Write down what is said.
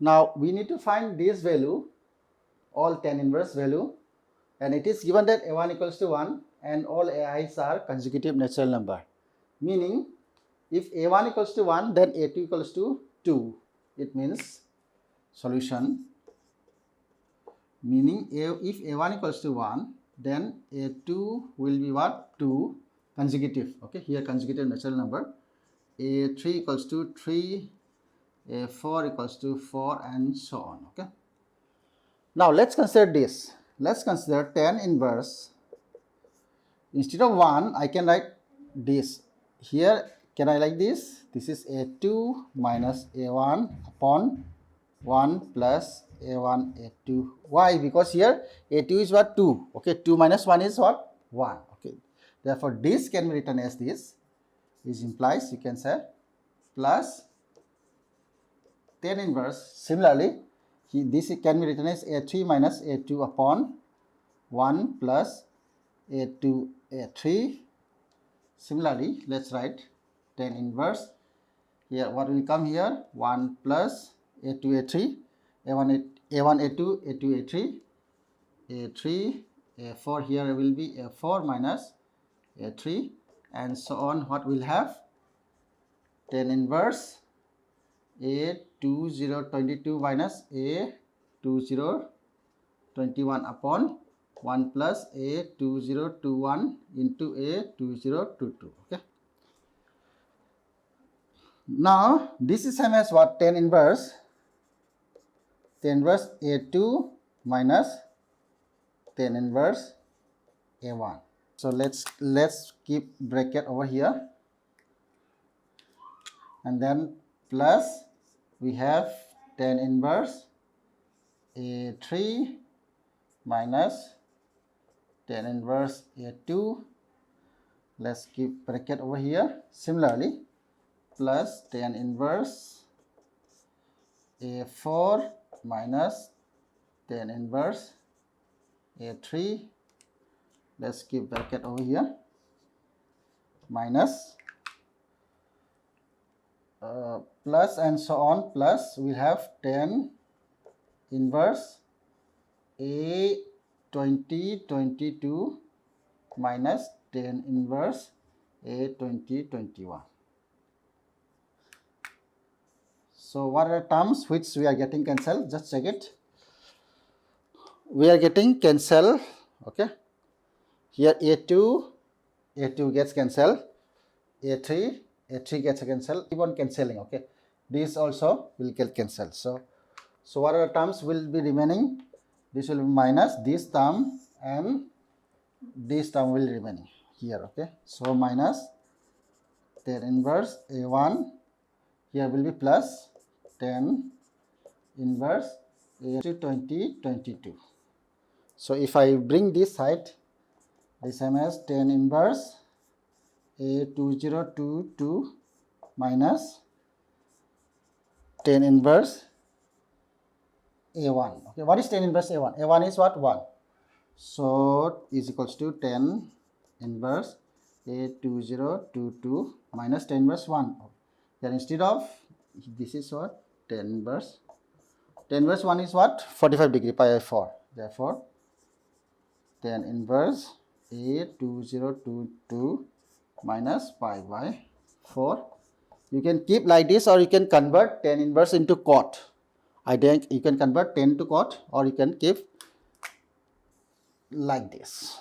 Now we need to find this value, all tan inverse value, and it is given that a1 equals to 1 and all ai's are consecutive natural number. Meaning if a1 equals to 1, then a2 equals to 2. It means solution, meaning if a1 equals to 1, then a2 will be what? 2 consecutive. Okay, here consecutive natural number. A3 equals to 3, A4 equals to 4, and so on. Okay. Now let's consider this. Let's consider tan inverse. Instead of 1, I can write this. Here, can I like this? This is A2 minus A1 upon 1 plus A1 A2. Why? Because here A2 is what? 2. Okay, 2 minus 1 is what? 1. Okay. Therefore, this can be written as this. This implies you can say plus tan inverse. Similarly, this can be written as A3 minus A2 upon 1 plus A2 A3. Similarly, let's write tan inverse. Here, what will come here? 1 plus A2 A3, A1 A2, A2 A3, A3, A4. Here will be A4 minus A3, and so on. What will have? Tan inverse A2022 minus A2021 upon 1 plus A2021 into A2022. Okay. Now this is same as what? Tan inverse A2 minus tan inverse A1. So let's keep bracket over here, and then plus we have tan inverse A3 minus tan inverse A2. Let's keep bracket over here. Similarly, plus tan inverse A4 minus tan inverse A3. Let's keep bracket over here, minus plus and so on, plus we have tan inverse A2022 minus tan inverse A2021. So what are the terms which we are getting cancelled? Just check it. We are getting cancelled. Okay. Here A2 gets cancelled. A3 gets cancelled. Keep on cancelling. Okay. This also will get cancelled. So what are the terms will be remaining? This will be minus this term, and this term will remain here. Okay. So minus tan inverse A1. Here will be plus tan inverse A2022. So if I bring this side, the same as tan inverse A2022 minus tan inverse A1. Okay, what is tan inverse A1? A1 is what? 1. So is equals to tan inverse A2022 minus tan inverse 1. Then instead of this is what? Tan inverse 1 is what? 45 degree pi by 4. Therefore, tan inverse A2022 minus pi by 4. You can keep like this, or you can convert tan inverse into cot. I think you can convert tan to cot, or you can keep like this.